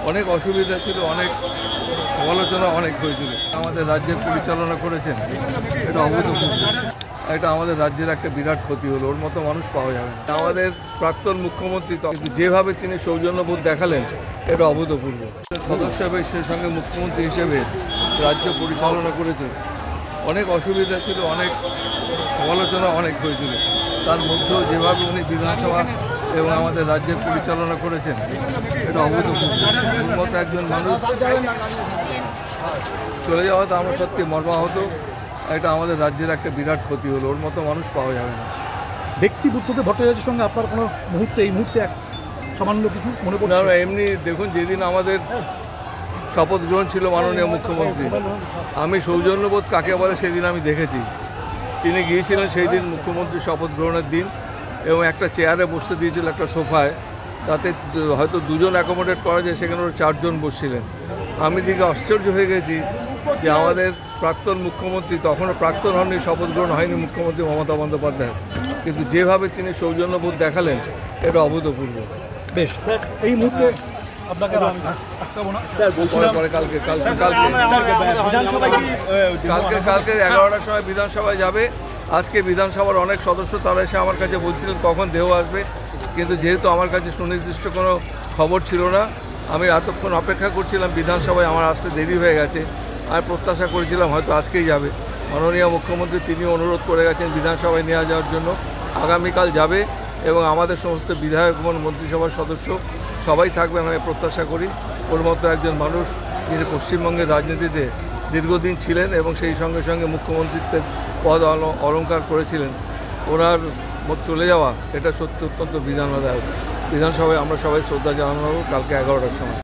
অনেক অসুবিধা ছিল, অনেক সমালোচনা অনেক হয়েছিল। আমাদের রাজ্যের পরিচালনা করেছেন, এটা অভূতপূর্ব। এটা আমাদের রাজ্যের একটা বিরাট ক্ষতি হলো, ওর মতো মানুষ পাওয়া যাবে না। আমাদের প্রাক্তন মুখ্যমন্ত্রী যেভাবে তিনি সৌজন্যবোধ দেখালেন, এটা অভূতপূর্ব। সদস্য হিসেবে সেই সঙ্গে মুখ্যমন্ত্রী হিসেবে রাজ্য পরিচালনা করেছেন। অনেক অসুবিধা ছিল, অনেক সমালোচনা অনেক হয়েছিল। তার মধ্যেও যেভাবে উনি বিধানসভা এবং আমাদের রাজ্যের পরিচালনা করেছেন, এটা অভূতপূর্ব। ওর মতো একজন মানুষ চলে যাওয়াতে আমরা সত্যি মর্মাহত। এটা আমাদের রাজ্যের একটা বিরাট ক্ষতি হলো, ওর মতো মানুষ পাওয়া যাবে না। ব্যক্তি বুদ্ধদেব ভট্টাচার্যের সঙ্গে আপনার কোনো এই মুহূর্তে এক সামান্য কিছু মনে পড়ছে? না, এমনি দেখুন, যেদিন আমাদের শপথ গ্রহণ ছিল মাননীয় মুখ্যমন্ত্রী, আমি সৌজন্যবোধ কাকে বলে সেদিন আমি দেখেছি। তিনি গিয়েছিলেন সেই দিন মুখ্যমন্ত্রী শপথ গ্রহণের দিন, এবং একটা চেয়ারে বসতে দিয়েছিল, একটা সোফায়, তাতে হয়তো দুজন অ্যাকোমোডেট করা যায়, সেখানে ওরা 4 জন বসছিলেন। আমি দিকে আশ্চর্য হয়ে গেছি যে আমাদের প্রাক্তন মুখ্যমন্ত্রী, তখনও প্রাক্তন হননি, শপথ গ্রহণ হয়নি মুখ্যমন্ত্রী মমতা বন্দ্যোপাধ্যায়, কিন্তু যেভাবে তিনি সৌজন্যবোধ দেখালেন, এটা অভূতপূর্ব। বেশ, এই মুহূর্তে আপনাকে কালকে 11টার সময় বিধানসভায় যাবে। আজকে বিধানসভার অনেক সদস্য তারা এসে আমার কাছে বলছিলেন কখন দেহ আসবে, কিন্তু যেহেতু আমার কাছে সুনির্দিষ্ট কোনো খবর ছিল না, আমি এতক্ষণ অপেক্ষা করছিলাম। বিধানসভায় আমার আসতে দেরি হয়ে গেছে। আমি প্রত্যাশা করেছিলাম হয়তো আজকেই যাবে। মাননীয় মুখ্যমন্ত্রী তিনি অনুরোধ করে গেছেন বিধানসভায় নিয়ে যাওয়ার জন্য। আগামীকাল যাবে এবং আমাদের সমস্ত বিধায়ক এবং মন্ত্রিসভার সদস্য সবাই থাকবেন আমি প্রত্যাশা করি। ওর মতো একজন মানুষ যিনি পশ্চিমবঙ্গের রাজনীতিতে দীর্ঘদিন ছিলেন এবং সেই সঙ্গে সঙ্গে মুখ্যমন্ত্রিত্বের পদ অলঙ্কার করেছিলেন, ওনার চলে যাওয়া এটা সত্যি অত্যন্ত বিধানদায়ক। বিধানসভায় আমরা সবাই শ্রদ্ধা জানানো কালকে 11টার সময়।